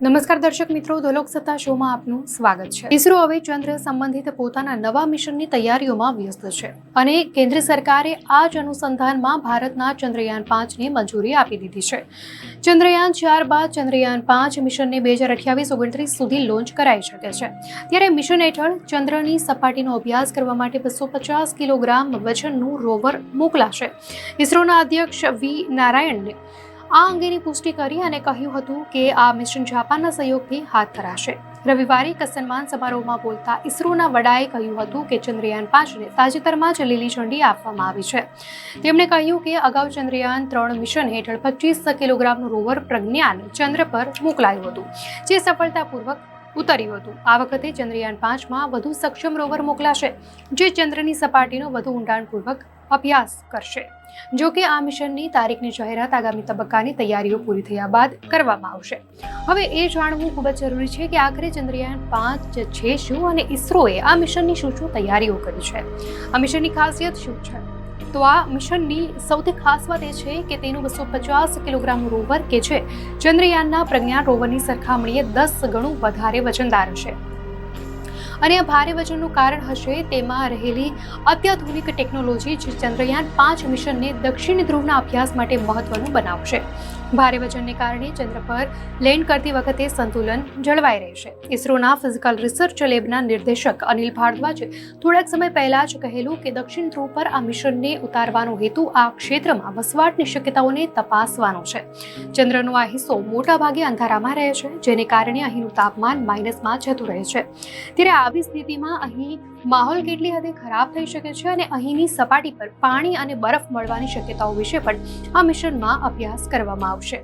નમસ્કાર દર્શક મિત્રો, ધોલોક સત્તા શોમાં આપનું સ્વાગત છે। ઇસરો હવે ચંદ્ર સંબંધિત પોતાના નવા મિશનની તૈયારીઓમાં વ્યસ્ત છે અને કેન્દ્ર સરકારે આ જ અનુસંધાનમાં ભારતના ચંદ્રયાન 5ને મંજૂરી આપી દીધી છે। ચંદ્રયાન 4 બાદ ચંદ્રયાન 5 મિશનને 2028-29 સુધી લોન્ચ કરાઈ શકે છે। ત્યારે મિશન હેઠળ ચંદ્રની સપાટીનો અભ્યાસ કરવા માટે 250 કિલોગ્રામ વજનનું રોવર મોકલાશે। ઇસરોના અધ્યક્ષ વી નારાયણને આ અંગેની પુષ્ટિ કરી અને કહ્યું હતું કે આ મિશન જાપાનના સહયોગથી હાથ ધરાશે। રવિવારે એક સન્માન સમારોહમાં બોલતા ઇસરોના વડાએ કહ્યું હતું કે ચંદ્રયાન 5ને તાજેતરમાં જ લીલી ઝંડી આપવામાં આવી છે। તેમણે કહ્યું કે અગાઉ ચંદ્રયાન 3 મિશન હેઠળ 25 કિલોગ્રામનું રોવર પ્રજ્ઞાન ચંદ્ર પર મોકલાયું હતું, જે સફળતાપૂર્વક ઉતર્યું હતું। આ વખતે ચંદ્રયાન 5માં વધુ સક્ષમ રોવર મોકલાશે, જે ચંદ્રની સપાટીનો વધુ ઊંડાણપૂર્વક અભ્યાસ કરશે। જો કે આ મિશનની તારીખની જાહેરાત આગામી તબક્કાની તૈયારીઓ પૂરી થયા બાદ કરવામાં આવશે। હવે એ જાણવું ખૂબ જ જરૂરી છે કે આખરે ચંદ્રયાન 5 છે શું અને ઇસરોએ આ મિશનની શું તૈયારીઓ કરી છે। આ મિશનની ખાસિયત શું છે? તો આ મિશનની સૌથી ખાસ વાત એ છે કે તેનું 250 કિલોગ્રામનું રોવર કે જે ચંદ્રયાનના પ્રજ્ઞાન રોવરની સરખામણીએ 10 ગણું વધારે વજનદાર હશે। અને આ ભારે વજનનું કારણ હશે તેમાં રહેલી અત્યાધુનિક ટેકનોલોજી, જે ચંદ્રયાન 5 મિશનને દક્ષિણ ધ્રુવના અભ્યાસ માટે મહત્વનું બનાવશે। ભારે વજનને કારણે ચંદ્ર પર લેન્ડ કરતી વખતે સંતુલન જળવાઈ રહેશે। ઇસરોના ફિઝિકલ રિસર્ચ લેબના નિર્દેશક અનિલ ભારદ્વાજે થોડાક સમય પહેલા જ કહેલું કે દક્ષિણ ધ્રુવ પર આ મિશનને ઉતારવાનો હેતુ આ ક્ષેત્રમાં વસવાટની શક્યતાઓને તપાસવાનો છે। ચંદ્રનો આ હિસ્સો મોટાભાગે અંધારામાં રહે છે, જેને કારણે અહીંનું તાપમાન માઇનસમાં જતું રહે છે। ત્યારે આવી સ્થિતિમાં અહીં માહોલ કેટલી હદે ખરાબ થઈ શકે છે અને અહીંની સપાટી પર પાણી અને બરફ મળવાની શક્યતાઓ વિશે પણ આ મિશનમાં અભ્યાસ કરવામાં આવશે।